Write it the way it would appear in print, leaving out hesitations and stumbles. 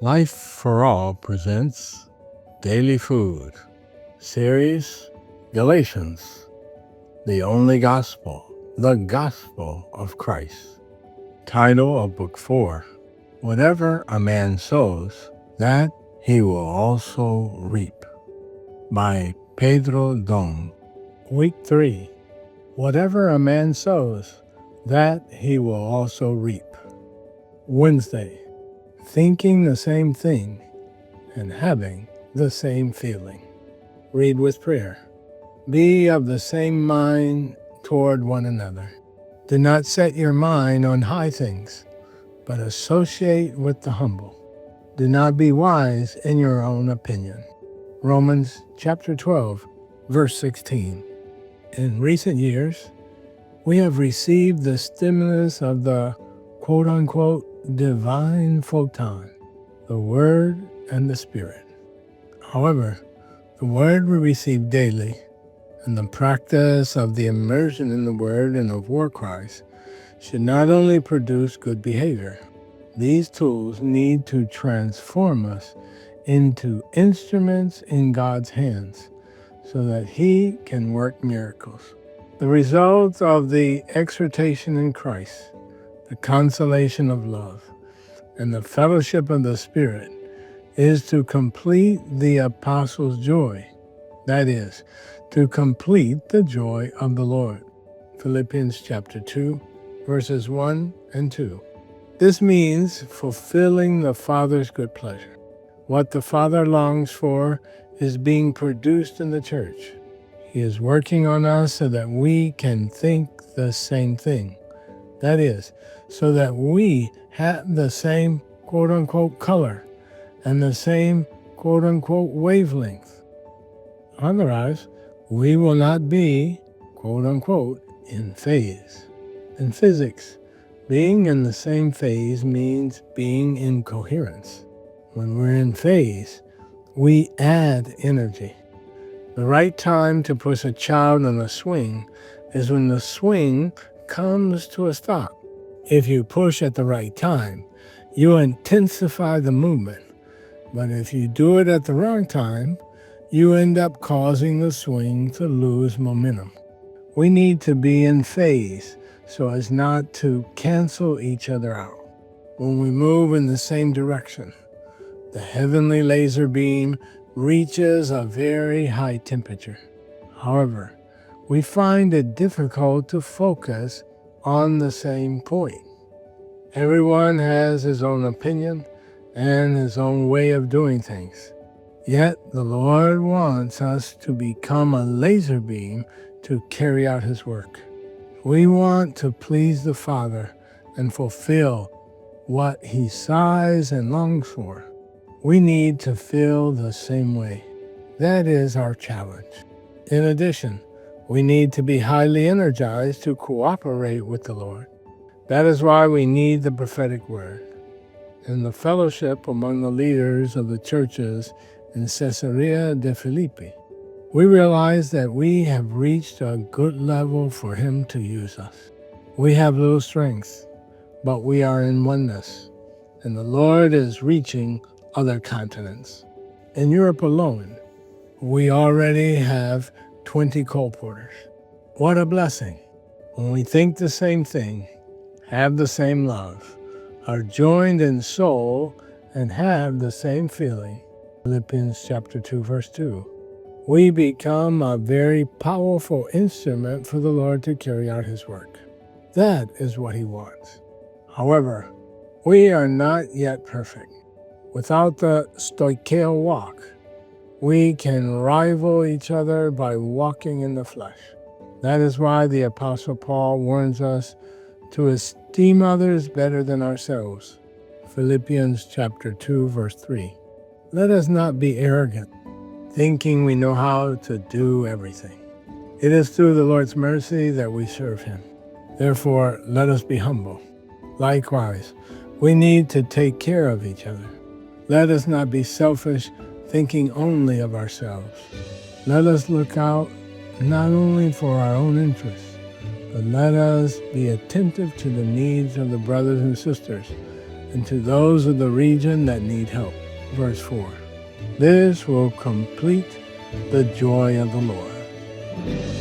Life for All presents Daily Food, Series Galatians, the Only Gospel, the Gospel of Christ. Title of Book 4, Whatever a Man sows, that he will also reap, by Pedro. Week 3, Whatever a Man sows, that he will also reap. Wednesday, Thinking the same thing and having the same feeling. Read with prayer. Be of the same mind toward one another. Do not set your mind on high things, but associate with the humble. Do not be wise in your own opinion. Romans chapter 12, verse 16. In recent years, we have received the stimulus of the quote-unquote divine photon, the Word and the Spirit. However, the Word we receive daily and the practice of the immersion in the Word and of war cries should not only produce good behavior. These tools need to transform us into instruments in God's hands so that He can work miracles. The result of the exhortation in Christ, the consolation of love, and the fellowship of the Spirit is to complete the apostles' joy. That is, to complete the joy of the Lord. Philippians chapter 2, verses 1 and 2. This means fulfilling the Father's good pleasure. What the Father longs for is being produced in the church. He is working on us so that we can think the same thing. That is, so that we have the same quote-unquote color and the same quote-unquote wavelength. Otherwise, we will not be quote-unquote in phase. In physics, being in the same phase means being in coherence. When we're in phase, we add energy. The right time to push a child on a swing is when the swing comes to a stop. If you push at the right time, you intensify the movement. But if you do it at the wrong time, you end up causing the swing to lose momentum. We need to be in phase so as not to cancel each other out. When we move in the same direction, the heavenly laser beam reaches a very high temperature. However, we find it difficult to focus on the same point. Everyone has his own opinion and his own way of doing things. Yet the Lord wants us to become a laser beam to carry out His work. We want to please the Father and fulfill what He sighs and longs for. We need to feel the same way. That is our challenge. In addition, we need to be highly energized to cooperate with the Lord. That is why we need the prophetic word. In the fellowship among the leaders of the churches in Caesarea de Philippi, we realize that we have reached a good level for Him to use us. We have little strength, but we are in oneness, and the Lord is reaching other continents. In Europe alone, we already have 20 colporteurs. What a blessing! When we think the same thing, have the same love, are joined in soul, and have the same feeling. Philippians chapter 2, verse 2. We become a very powerful instrument for the Lord to carry out His work. That is what He wants. However, we are not yet perfect. Without the stoicheo walk, we can rival each other by walking in the flesh. That is why the Apostle Paul warns us to esteem others better than ourselves. Philippians chapter 2, verse 3. Let us not be arrogant, thinking we know how to do everything. It is through the Lord's mercy that we serve Him. Therefore, let us be humble. Likewise, we need to take care of each other. Let us not be selfish, thinking only of ourselves. Let us look out not only for our own interests, but let us be attentive to the needs of the brothers and sisters and to those of the region that need help. Verse 4. This will complete the joy of the Lord.